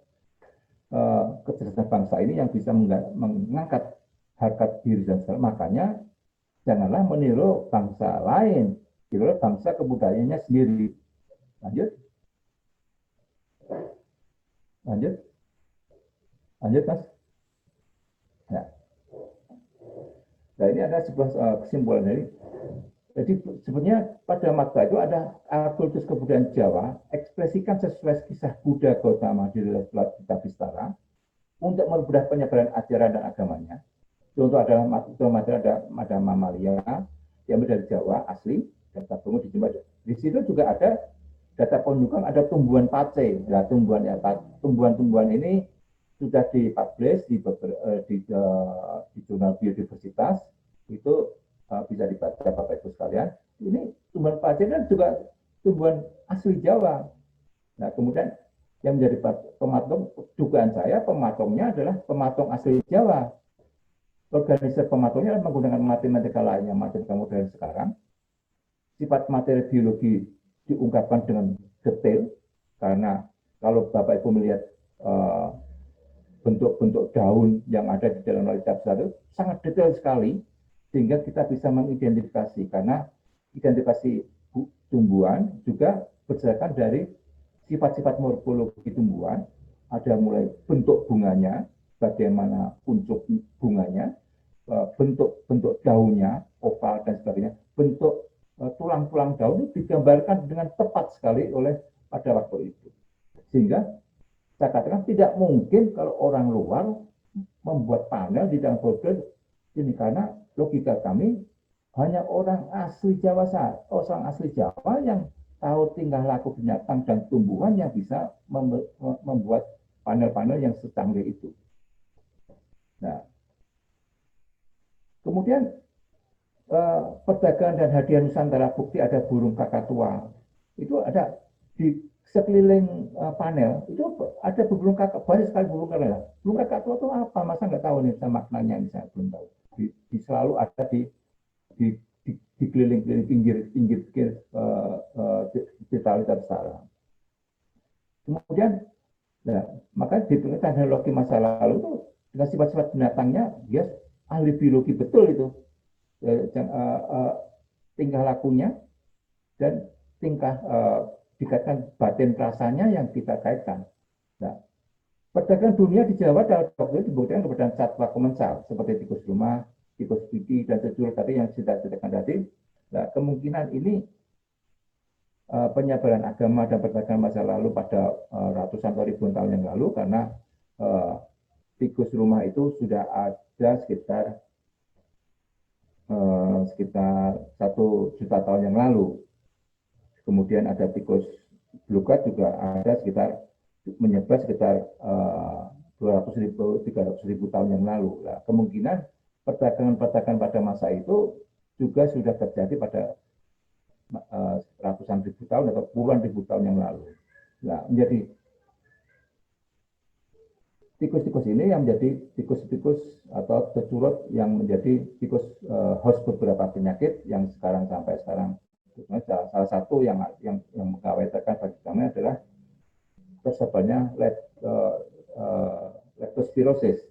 kecerdasan bangsa ini yang bisa mengangkat harkat diri dan segala. Makanya janganlah meniru bangsa lain, tiru bangsa kebudayaannya sendiri. Lanjut, Mas. Nah, ini ada sebuah kesimpulan dari. Jadi sebenarnya pada masa itu ada kultus kebudayaan Jawa ekspresikan sesuai kisah Buddha Gautama di dalam kitab Vistara untuk mempermudah penyebaran ajaran dan agamanya. Contoh adalah ada mamalia yang dari Jawa asli dan tabungan di Jember. Di situ juga ada data penunjukan ada tumbuhan pace. Nah, tumbuhan ini sudah dipublish di jurnal biodiversitas, itu bisa dibaca Bapak Ibu sekalian. Ini tumbuhan pace dan juga tumbuhan asli Jawa. Nah, kemudian yang menjadi pematung, dugaan saya pematungnya adalah pematong asli Jawa. Organisasi pematungnya menggunakan matematika lainnya, matematika modern sekarang. Sifat materi biologi diungkapkan dengan detail, karena kalau Bapak Ibu melihat bentuk-bentuk daun yang ada di dalam kitab itu sangat detail sekali, sehingga kita bisa mengidentifikasi, karena identifikasi tumbuhan juga berdasarkan dari sifat-sifat morfologi tumbuhan, ada mulai bentuk bunganya, bagaimana kuncup bunganya, bentuk daunnya, oval dan sebagainya, bentuk tulang-tulang daun itu digambarkan dengan tepat sekali oleh pada waktu itu. Sehingga saya katakan tidak mungkin kalau orang luar membuat panel di dalam folder ini, karena logika kami hanya orang asli Jawa, orang asli Jawa yang tahu tingkah laku binatang dan tumbuhan yang bisa membuat panel-panel yang secanggih itu. Nah, kemudian perdagangan dan hadiah Nusantara, bukti ada burung kakatua. Itu ada di sekeliling panel, itu ada burung kakak, banyak sekali burung kakak. Burung kakatua itu apa? Masa nggak tahu nih maknanya, ini saya belum tahu. Selalu ada di keliling-keliling pinggir detail sekarang. Kemudian, nah, maka di teknologi masa lalu itu dengan sifat-sifat binatangnya, dia ahli biologi betul itu, tingkah lakunya dan tingkah dikaitkan batin rasanya yang kita kaitkan. Nah, perdagangan dunia di Jawa dalam waktu itu dibuktikan kepada satwa komensal seperti tikus rumah, tikus pipi, dan seterusnya tadi yang kita ceritakan tadi. Nah, kemungkinan ini penyebaran agama dan perdagangan masa lalu pada ratusan atau ribuan tahun yang lalu, karena tikus rumah itu sudah ada sekitar 1 juta tahun yang lalu. Kemudian ada tikus belugat juga ada sekitar menyebar sekitar 200.000, 300.000 tahun yang lalu. Nah, kemungkinan perdagangan pada masa itu juga sudah terjadi pada ratusan ribu tahun atau puluhan ribu tahun yang lalu. Nah, menjadi tikus-tikus ini yang menjadi tikus-tikus atau tercurut yang menjadi tikus host beberapa penyakit yang sampai sekarang. Salah satu yang mengkhawatirkan bagi kami adalah tersebarnya leptospirosis.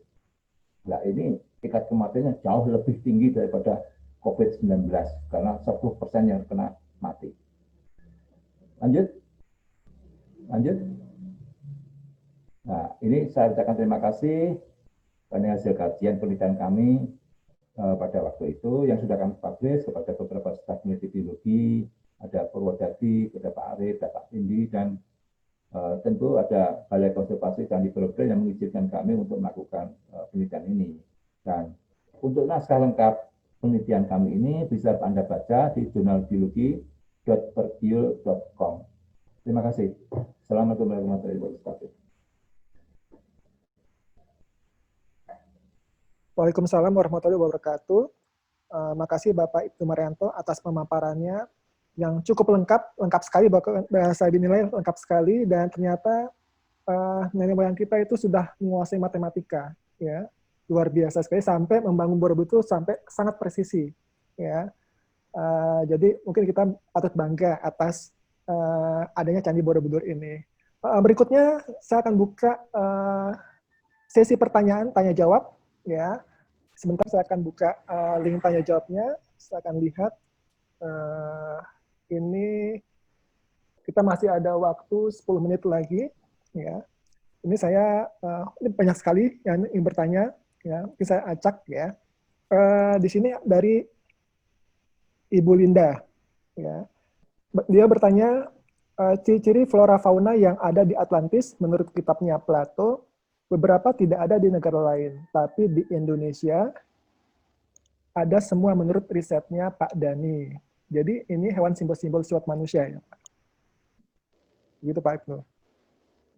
Nah, ini tingkat kematiannya jauh lebih tinggi daripada COVID-19 karena 10% yang kena mati. Lanjut. Nah, ini saya ucapkan terima kasih karena hasil kajian penelitian kami pada waktu itu yang sudah kami publish kepada beberapa staf peneliti biologi, ada Purwodadi, ada Pak Arif, ada Pak Indi, dan tentu ada Balai Konservasi Candi Borobudur yang mengizinkan kami untuk melakukan penelitian ini. Dan untuk naskah lengkap penelitian kami ini bisa Anda baca di jurnalbiologi.perbio.com. Terima kasih. Assalamualaikum warahmatullahi wabarakatuh. Waalaikumsalam warahmatullahi wabarakatuh. Makasih Bapak Ibnu Marianto atas pemaparannya yang cukup lengkap sekali, bahasa dinilai lengkap sekali, dan ternyata nenek moyang kita itu sudah menguasai matematika, ya, luar biasa sekali, sampai membangun Borobudur sampai sangat presisi, ya. Jadi mungkin kita patut bangga atas adanya Candi Borobudur ini. Berikutnya saya akan buka sesi pertanyaan tanya jawab, ya. Sebentar saya akan buka link tanya jawabnya. Saya akan lihat ini kita masih ada waktu 10 menit lagi, ya. Ini saya ini banyak sekali yang ingin bertanya, ya. Mungkin saya acak, ya. Di sini dari Ibu Linda, ya. Dia bertanya ciri-ciri flora fauna yang ada di Atlantis menurut kitabnya Plato. Beberapa tidak ada di negara lain, tapi di Indonesia ada semua menurut risetnya Pak Dani. Jadi ini hewan simbol-simbol suatu manusia, ya Pak. Gitu Pak Ibnu.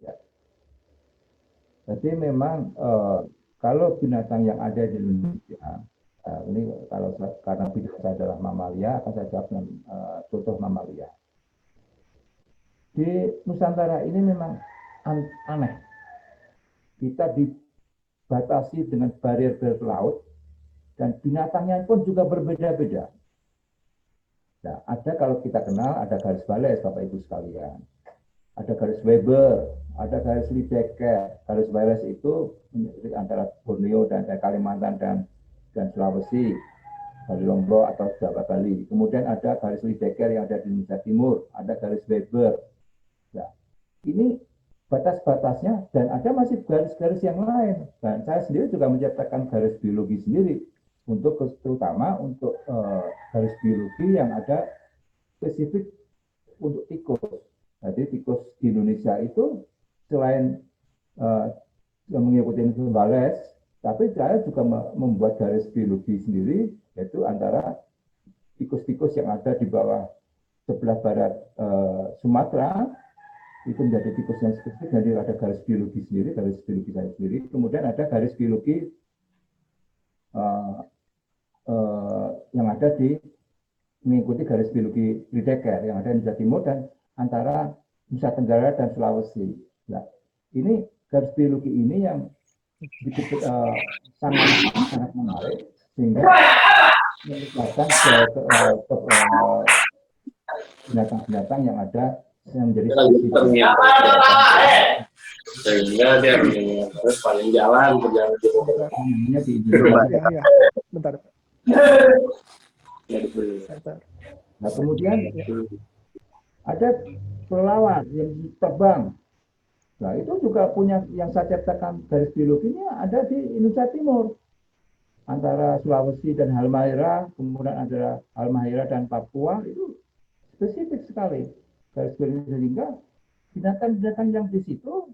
Ya. Jadi memang kalau binatang yang ada di Indonesia, ini kalau karena bidang saya adalah mamalia, akan saya jawab dengan contoh mamalia. Di Nusantara ini memang aneh. Kita dibatasi dengan barier laut, dan binatangnya pun juga berbeda-beda. Nah, ada kalau kita kenal, ada garis Wallace, Bapak Ibu sekalian. Ada garis Weber, ada garis Lydekker. Garis Wallace itu antara Borneo dan Kalimantan dan Sulawesi, Bali Lombok atau Jawa Bali. Kemudian ada garis Lydekker yang ada di Indonesia Timur, ada garis Weber. Nah, ini batas-batasnya, dan ada masih garis-garis yang lain. Dan saya sendiri juga menciptakan garis biologi sendiri, terutama untuk garis biologi yang ada spesifik untuk tikus. Jadi tikus di Indonesia itu selain mengikuti Wales, tapi saya juga membuat garis biologi sendiri, yaitu antara tikus-tikus yang ada di bawah sebelah barat Sumatera, itu menjadi tikus yang spesifik, jadi ada garis biologi sendiri, garis biologi saya sendiri. Kemudian ada garis biologi yang ada di mengikuti garis biologi Lydekker yang ada di Indonesia Timur dan antara Nusa Tenggara dan Sulawesi. Nah, ini garis biologi ini yang sangat menarik sehingga melibatkan binatang-binatang yang ada yang menjadi sehingga dia harus paling jalan berjalan di namanya di Indonesia. Ya. Bentar. Nah, kemudian ada kelelawar yang terbang. Nah, itu juga punya yang saya ciptakan garis biologinya ada di Indonesia Timur. Antara Sulawesi dan Halmahera, kemudian ada Halmahera dan Papua, itu spesifik sekali garis biologi sehingga binatang-binatang yang di situ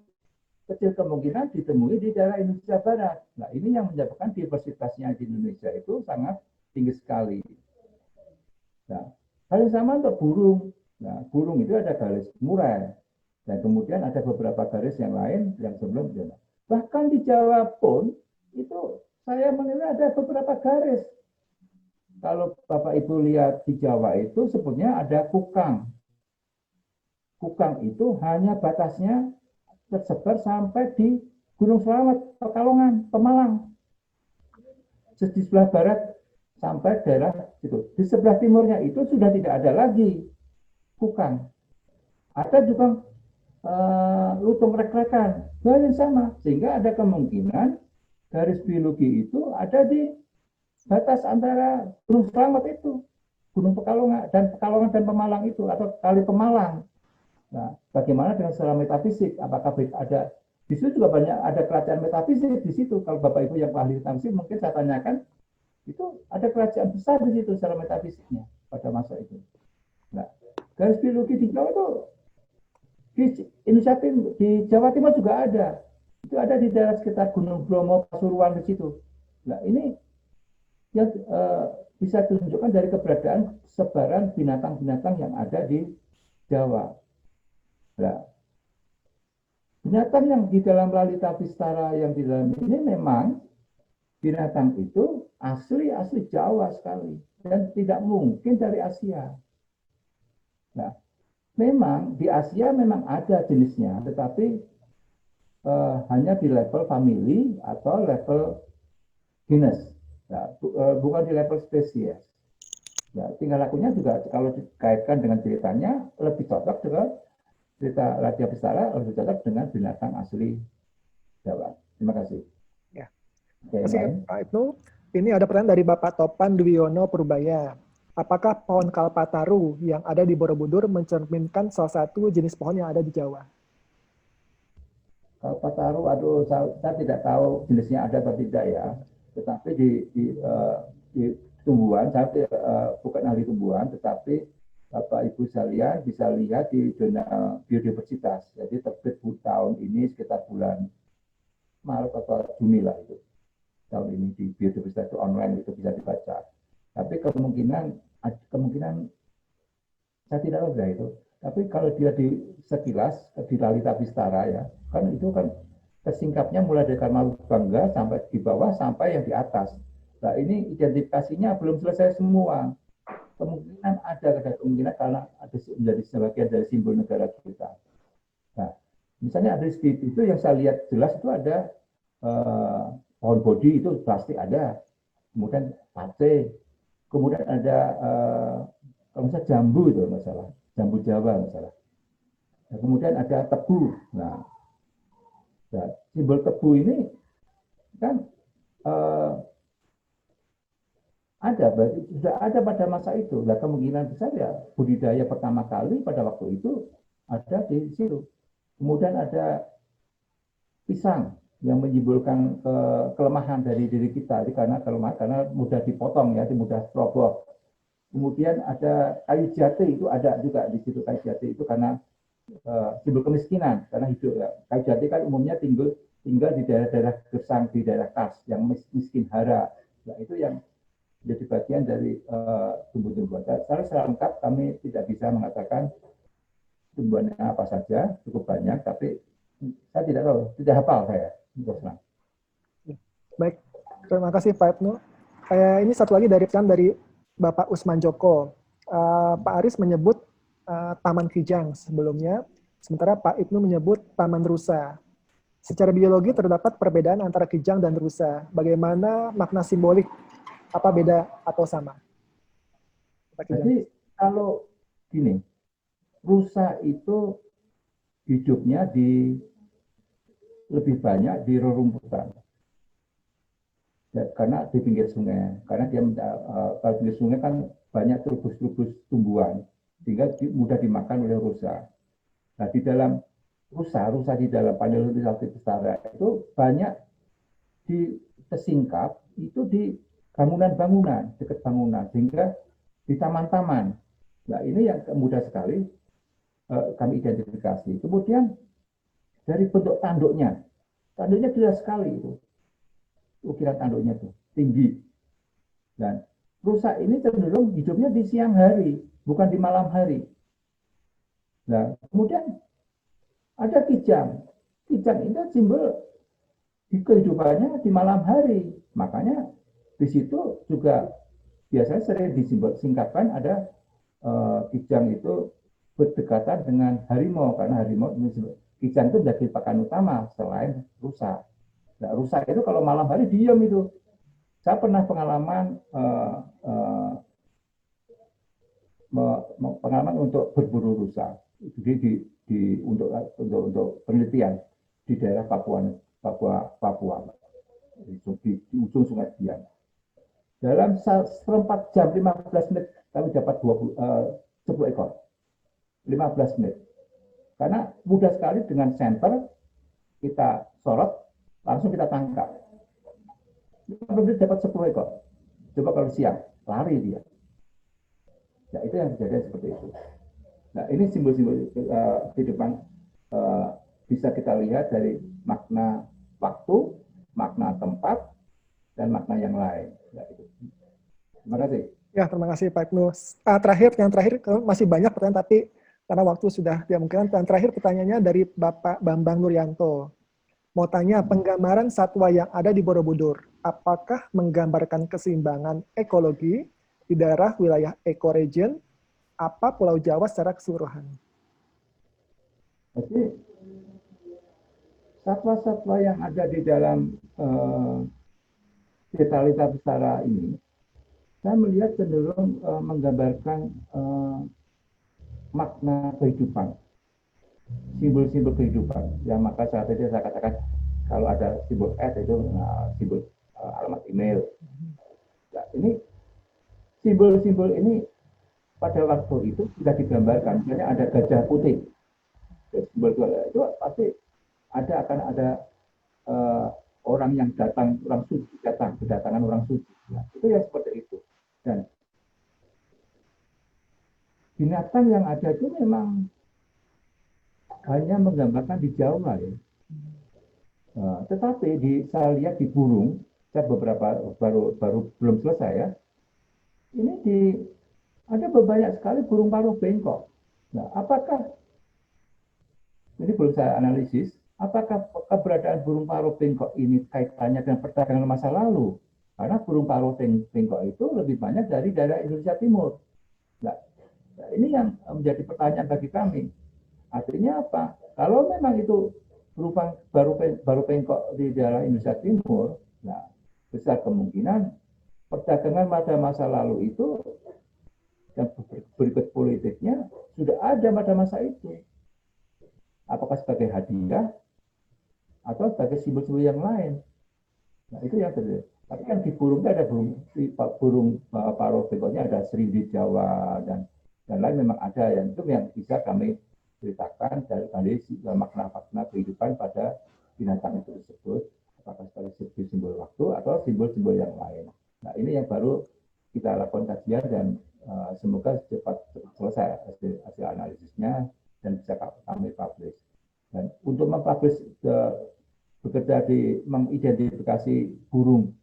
kecil kemungkinan ditemui di daerah Indonesia Barat. Nah, ini yang menyebabkan diversitasnya di Indonesia itu sangat tinggi sekali. Nah, hal yang sama untuk burung. Nah, burung itu ada garis murai. Dan kemudian ada beberapa garis yang lain yang sebelumnya. Bahkan di Jawa pun, itu saya menilai ada beberapa garis. Kalau Bapak Ibu lihat di Jawa itu sebetulnya ada kukang. Kukang itu hanya batasnya tersebar sampai di Gunung Slamet, Pekalongan, Pemalang. Di sebelah barat sampai daerah itu. Di sebelah timurnya itu sudah tidak ada lagi kukang. Ada juga lutung rek-rekan, hal yang sama. Sehingga ada kemungkinan garis biologi itu ada di batas antara Gunung Slamet itu, Gunung Pekalongan dan Pemalang itu, atau Kali Pemalang. Nah, bagaimana dengan secara metafisik? Apakah ada di situ juga banyak ada kerajaan metafisik di situ? Kalau Bapak Ibu yang ahli metafisik mungkin saya tanyakan, itu ada kerajaan besar di situ secara metafisiknya pada masa itu. Nah, garis biologi di Jawa itu di Indonesia Timur, di Jawa Timur juga ada. Itu ada di daerah sekitar Gunung Bromo, Pasuruan di situ. Nah, ini yang bisa ditunjukkan dari keberadaan sebaran binatang-binatang yang ada di Jawa. Nah, binatang yang di dalam Lalita Vistara yang di dalam ini memang binatang itu asli Jawa sekali dan tidak mungkin dari Asia. Nah, memang di Asia memang ada jenisnya, tetapi hanya di level family atau level genus, nah, bukan di level spesies. Nah, tinggal lakunya juga kalau dikaitkan dengan ceritanya lebih cocok dengan cerita Lalita Vistara, lebih cocok dengan binatang asli Jawa. Terima kasih. Ya. Terima kasih Pak Ibnu. Ini ada pertanyaan dari Bapak Topan Dwiono Purbaya. Apakah pohon kalpataru yang ada di Borobudur mencerminkan salah satu jenis pohon yang ada di Jawa? Kalpataru, aduh, saya tidak tahu jenisnya ada atau tidak ya. Tetapi di tumbuhan, saya bukan ahli tumbuhan, tetapi Bapak Ibu sekalian bisa lihat di jurnal biodiversitas. Jadi terbit tahun ini sekitar bulan Maret atau Juni lah itu. Tahun ini di biodiversitas itu online itu bisa dibaca. Tapi kemungkinan saya tidak tahu ya itu. Tapi kalau dia di sekilas di Lalita Vistara ya, kan itu kan kesingkapnya mulai dari Karma Bangga sampai di bawah sampai yang di atas. Nah, ini identifikasinya belum selesai semua. Kemungkinan ada kemungkinan karena ada menjadi sebagian dari simbol negara kita. Nah, misalnya ada di itu yang saya lihat jelas itu ada pohon bodi itu pasti ada, kemudian pace, kemudian ada kalau misalnya jambu itu masalah, jambu Jawa masalah. Nah, kemudian ada tebu. Nah, simbol tebu ini kan sudah ada pada masa itu. Nah, kemungkinan besar ya budidaya pertama kali pada waktu itu ada di situ. Kemudian ada pisang yang menyimbolkan kelemahan dari diri kita, karena kelemahan karena mudah dipotong ya, mudah roboh. Kemudian ada kayu jati itu ada juga di situ, kayu jati itu karena simbol kemiskinan karena hidup ya. Kayu jati kan umumnya tinggal di daerah-daerah gersang, di daerah kas yang miskin hara. Nah, itu yang jadi bagian dari tumbuh-tumbuhan. Secara lengkap kami tidak bisa mengatakan tumbuhannya apa saja, cukup banyak, tapi saya tidak tahu, tidak hafal saya. Baik, terima kasih Pak Ibnu. Ini satu lagi dari pesan dari Bapak Usman Joko. Pak Aris menyebut Taman Kijang sebelumnya, sementara Pak Ibnu menyebut Taman Rusa. Secara biologi terdapat perbedaan antara kijang dan rusa. Bagaimana makna simbolik? Apa beda atau sama? Jadi kalau gini, rusa itu hidupnya lebih banyak di rerumputan. Ya, karena di pinggir sungai. Karena dia kalau pinggir sungai kan banyak trubus-trubus tumbuhan, sehingga mudah dimakan oleh rusa. Nah, di dalam rusa di dalam Paleolithic Besara itu banyak tersingkap itu di bangunan-bangunan, dekat bangunan, sehingga di taman-taman. Nah, ini yang mudah sekali kami identifikasi. Kemudian dari bentuk tanduknya jelas sekali itu. Ukiran tanduknya itu tinggi. Dan rusa ini cenderung hidupnya di siang hari, bukan di malam hari. Nah, kemudian ada kijang. Kijang itu simbol di kehidupannya di malam hari. Makanya di situ juga biasanya sering singkatkan ada kijang itu berdekatan dengan harimau, karena harimau kijang itu menjadi pakan utama selain rusa. Nah, rusa itu kalau malam hari diam itu. Saya pernah pengalaman untuk berburu rusa untuk penelitian di daerah Papua di ujung Sungai Bian. Dalam 4 jam 15 menit kami dapat 10 ekor. 15 menit. Karena mudah sekali dengan senter kita sorot, langsung kita tangkap. 15 menit dapat 10 ekor. Coba kalau siang, lari dia. Nah, itu yang terjadi seperti itu. Nah, ini simbol-simbol kehidupan bisa kita lihat dari makna waktu, makna tempat, dan makna yang lain. Nah, itu. Terima kasih. Ya, terima kasih Pak Ibnu. Yang terakhir masih banyak pertanyaan, tapi karena waktu sudah tidak mungkin. Yang terakhir pertanyaannya dari Bapak Bambang Nuryanto. Mau tanya, penggambaran satwa yang ada di Borobudur, apakah menggambarkan keseimbangan ekologi di daerah wilayah ekoregion, apa Pulau Jawa secara keseluruhan? Jadi, satwa-satwa yang ada di dalam Desa Besara ini, saya melihat cenderung menggambarkan makna kehidupan, simbol-simbol kehidupan. Yang maka saat ini saya katakan kalau ada simbol S itu simbol alamat email. Nah, ini simbol-simbol ini pada waktu itu sudah digambarkan. Misalnya ada gajah putih, simbol itu pasti akan ada orang yang datang, orang suci datang, kedatangan orang suci. Nah, itu ya seperti itu. Dan binatang yang ada itu memang hanya menggambarkan di Jawa ya. Tetapi saya lihat di burung, saya beberapa baru belum selesai ya. Ini ada banyak sekali burung paruh bengkok. Nah, apakah ini belum saya analisis? Apakah keberadaan burung paruh bengkok ini kaitannya dengan perdagangan masa lalu? Karena burung paruh bengkok itu lebih banyak dari daerah Indonesia Timur. Nah, ini yang menjadi pertanyaan bagi kami. Artinya apa? Kalau memang itu berupa baru bengkok di daerah Indonesia Timur, nah, besar kemungkinan perdagangan pada masa lalu itu dan berikut politiknya sudah ada pada masa itu. Apakah sebagai hadiah atau sebagai simbol-simbol yang lain? Nah, itu yang terjadi. Tapi kan di burungnya ada burung paruh bengkoknya ada Sriwidi Jawa dan lain memang ada yang itu yang bisa kami ceritakan dari makna-makna kehidupan pada binatang itu tersebut, apakah sebagai simbol waktu atau simbol-simbol yang lain. Nah, ini yang baru kita lakukan kajian dan semoga cepat selesai hasil analisisnya dan bisa kami publish. Dan untuk mempublish bekerja di mengidentifikasi burung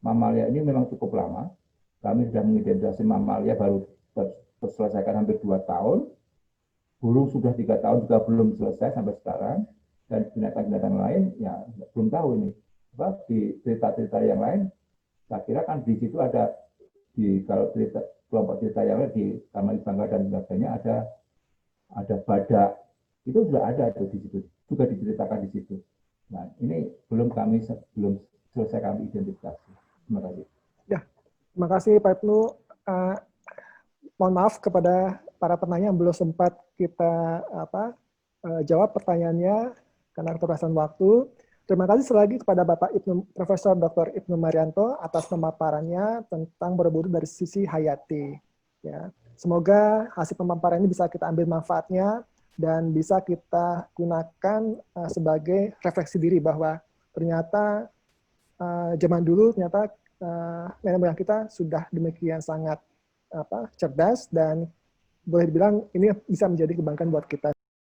mamalia ini memang cukup lama. Kami sudah mengidentifikasi mamalia baru terselesaikan hampir 2 tahun. Burung sudah 3 tahun juga belum selesai sampai sekarang. Dan binatang-binatang lain ya belum tahu ini. Di cerita-cerita yang lain, saya kira kan di situ ada, kalau cerita kelompok cerita yang lain di Taman Bangga dan sebagainya ada badak, itu sudah ada di situ, juga diceritakan di situ. Nah ini belum selesai kami identifikasi. Terima kasih. Ya, terima kasih Pak Ibnu. Mohon maaf kepada para penanya yang belum sempat kita jawab pertanyaannya karena keterbatasan waktu. Terima kasih sekali lagi kepada Bapak Profesor Dr. Ibnu Marianto atas pemaparannya tentang Borobudur dari sisi hayati. Ya, semoga hasil pemaparan ini bisa kita ambil manfaatnya dan bisa kita gunakan sebagai refleksi diri bahwa ternyata zaman dulu ternyata nenek moyang kita sudah demikian sangat cerdas dan boleh dibilang ini bisa menjadi kebanggaan buat kita.